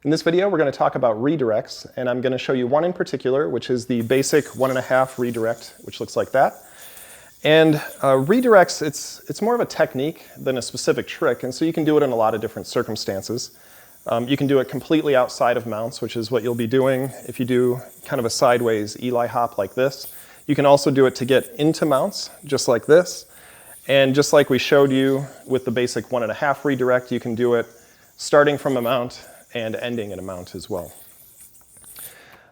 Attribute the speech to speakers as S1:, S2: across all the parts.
S1: In this video, we're going to talk about redirects, and I'm going to show you one in particular, which is the basic 1.5 redirect, which looks like that. And redirects, it's more of a technique than a specific trick, and so you can do it in a lot of different circumstances. You can do it completely outside of mounts, which is what you'll be doing if you do kind of a sideways Eli hop like this. You can also do it to get into mounts, just like this. And just like we showed you with the basic 1.5 redirect, you can do it starting from a mount and ending in a mount as well.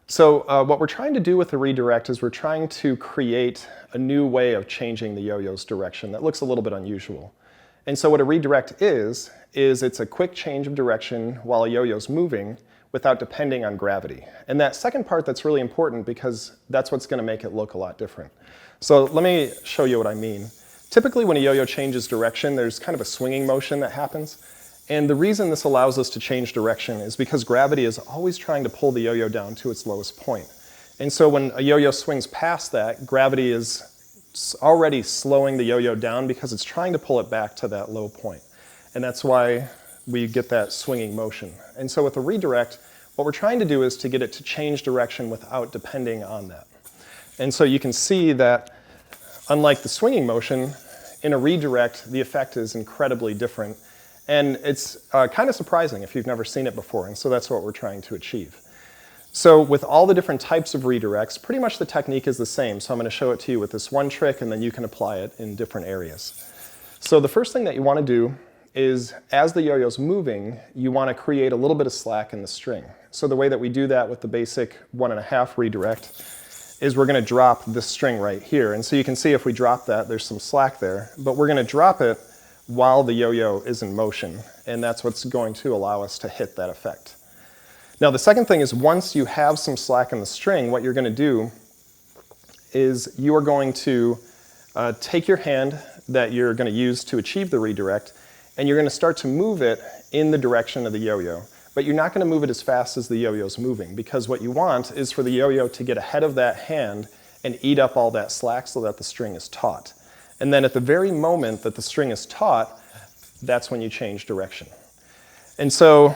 S1: So what we're trying to do with the redirect is we're trying to create a new way of changing the yo-yo's direction that looks a little bit unusual. And so what a redirect is it's a quick change of direction while a yo-yo's moving without depending on gravity. And that second part, that's really important because that's what's going to make it look a lot different. So let me show you what I mean. Typically when a yo-yo changes direction, there's kind of a swinging motion that happens. And the reason this allows us to change direction is because gravity is always trying to pull the yo-yo down to its lowest point. And so when a yo-yo swings past that, gravity is already slowing the yo-yo down because it's trying to pull it back to that low point. And that's why we get that swinging motion. And so with a redirect, what we're trying to do is to get it to change direction without depending on that. And so you can see that unlike the swinging motion, in a redirect, the effect is incredibly different. And it's kind of surprising if you've never seen it before, and so that's what we're trying to achieve. So with all the different types of redirects, pretty much the technique is the same. So I'm going to show it to you with this one trick, and then you can apply it in different areas. So the first thing that you want to do is, as the yo-yo's moving, you want to create a little bit of slack in the string. So the way that we do that with the basic 1.5 redirect is we're going to drop this string right here. And so you can see if we drop that, there's some slack there, but we're going to drop it while the yo-yo is in motion, and that's what's going to allow us to hit that effect. Now the second thing is, once you have some slack in the string, what you're going to do is you are going to take your hand that you're going to use to achieve the redirect, and you're going to start to move it in the direction of the yo-yo. But you're not going to move it as fast as the yo-yo's moving, because what you want is for the yo-yo to get ahead of that hand and eat up all that slack so that the string is taut. And then at the very moment that the string is taut, that's when you change direction. And so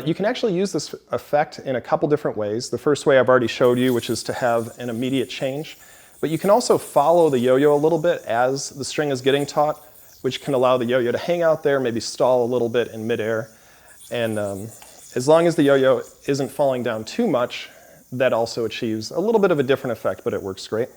S1: you can actually use this effect in a couple different ways. The first way I've already showed you, which is to have an immediate change. But you can also follow the yo-yo a little bit as the string is getting taut, which can allow the yo-yo to hang out there, maybe stall a little bit in midair. And as long as the yo-yo isn't falling down too much, that also achieves a little bit of a different effect, but it works great.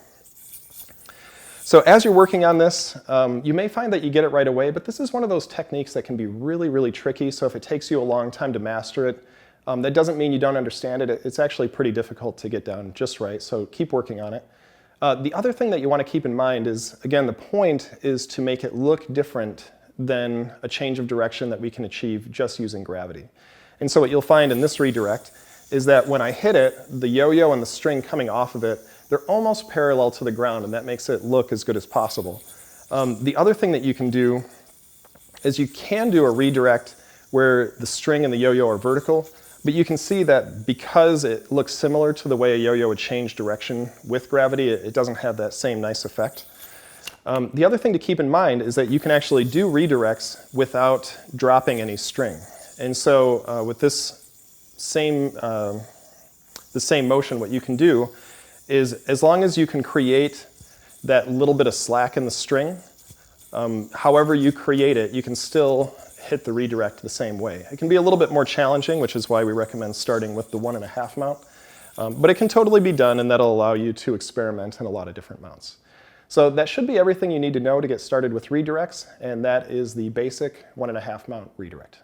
S1: So as you're working on this, you may find that you get it right away, but this is one of those techniques that can be really, really tricky. So if it takes you a long time to master it, that doesn't mean you don't understand it. It's actually pretty difficult to get down just right, so keep working on it. The other thing that you want to keep in mind is, again, the point is to make it look different than a change of direction that we can achieve just using gravity. And so what you'll find in this redirect is that when I hit it, the yo-yo and the string coming off of it, they're almost parallel to the ground, and that makes it look as good as possible. The other thing that you can do is you can do a redirect where the string and the yo-yo are vertical, but you can see that because it looks similar to the way a yo-yo would change direction with gravity, it doesn't have that same nice effect. The other thing to keep in mind is that you can actually do redirects without dropping any string. And so with this the same motion, what you can do is, as long as you can create that little bit of slack in the string, however you create it, you can still hit the redirect the same way. It can be a little bit more challenging, which is why we recommend starting with the 1.5 mount. But it can totally be done, and that'll allow you to experiment in a lot of different mounts. So that should be everything you need to know to get started with redirects, and that is the basic 1.5 mount redirect.